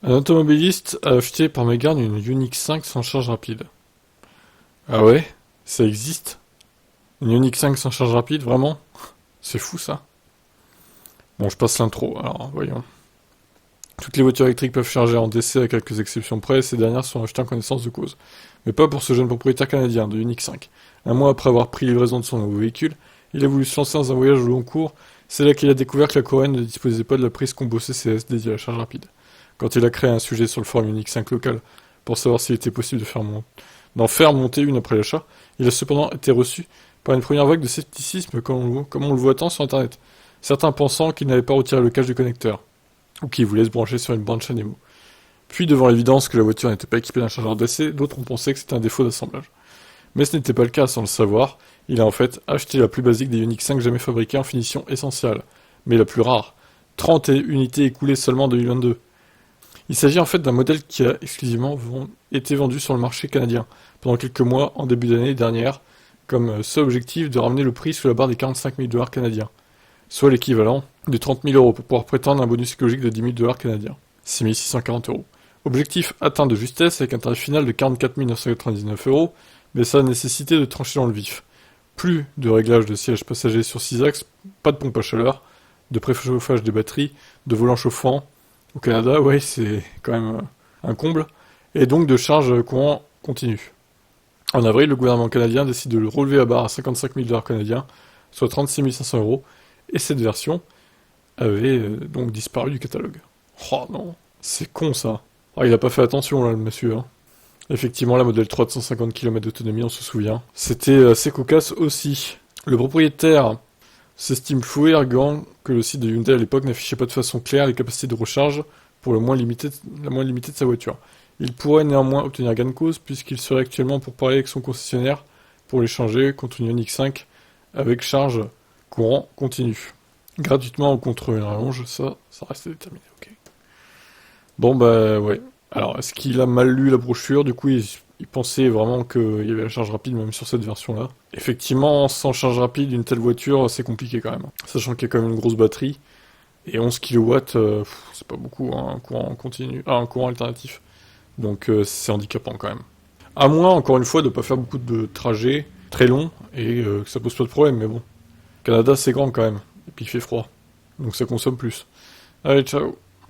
Un automobiliste a acheté par mégarde une Ioniq 5 sans charge rapide. Ah ouais? Ça existe? Une Ioniq 5 sans charge rapide, vraiment? C'est fou ça. Bon, je passe l'intro, alors voyons. Toutes les voitures électriques peuvent charger en DC à quelques exceptions près, ces dernières sont achetées en connaissance de cause. Mais pas pour ce jeune propriétaire canadien de Ioniq 5. Un mois après avoir pris livraison de son nouveau véhicule, il a voulu se lancer dans un voyage au long cours, c'est là qu'il a découvert que la Coréenne ne disposait pas de la prise combo CCS dédiée à la charge rapide. Quand il a créé un sujet sur le forum Ioniq 5 local pour savoir s'il était possible d'en faire monter une après l'achat, il a cependant été reçu par une première vague de scepticisme comme on le voit tant sur internet. Certains pensant qu'il n'avait pas retiré le cache du connecteur, ou qu'il voulait se brancher sur une branche ANEMO. Puis devant l'évidence que la voiture n'était pas équipée d'un chargeur DC, d'autres ont pensé que c'était un défaut d'assemblage. Mais ce n'était pas le cas sans le savoir, il a en fait acheté la plus basique des Ioniq 5 jamais fabriquée en finition essentielle, mais la plus rare. 30 unités écoulées seulement en 2022. Il s'agit en fait d'un modèle qui a exclusivement été vendu sur le marché canadien pendant quelques mois en début d'année dernière, comme seul objectif de ramener le prix sous la barre des 45 000 dollars canadiens, soit l'équivalent de 30 000 euros pour pouvoir prétendre un bonus écologique de 10 000 dollars canadiens, 6 640 euros. Objectif atteint de justesse avec un tarif final de 44 999 euros, mais ça a nécessité de trancher dans le vif. Plus de réglage de sièges passagers sur 6 axes, pas de pompe à chaleur, de préchauffage des batteries, de volants chauffants. Au Canada, ouais, c'est quand même un comble. Et donc de charge courant continu. En avril, le gouvernement canadien décide de le relever à barre à 55 000 dollars canadiens, soit 36 500 euros, et cette version avait donc disparu du catalogue. Oh non, c'est con ça. Ah, il a pas fait attention là, le monsieur. Hein. Effectivement, la modèle 3 de 150 km d'autonomie, on se souvient. C'était assez cocasse aussi. Le propriétaire s'estime floué, arguant que le site de Hyundai à l'époque n'affichait pas de façon claire les capacités de recharge pour la moins limitée de sa voiture. Il pourrait néanmoins obtenir gain de cause puisqu'il serait actuellement pour parler avec son concessionnaire pour l'échanger contre une Ioniq 5 avec charge courant continu. Gratuitement ou contre une rallonge, ça reste déterminé, ok. Bon bah ouais. Alors est-ce qu'il a mal lu la brochure? Du coup il pensait vraiment qu'il y avait la charge rapide même sur cette version-là. Effectivement, sans charge rapide, une telle voiture, c'est compliqué quand même. Sachant qu'il y a quand même une grosse batterie. Et 11 kW, c'est pas beaucoup, hein, un courant continu. Ah, un courant alternatif. Donc c'est handicapant quand même. À moins, encore une fois, de pas faire beaucoup de trajets très longs et que ça pose pas de problème, mais bon. Canada, c'est grand quand même. Et puis il fait froid. Donc ça consomme plus. Allez, ciao.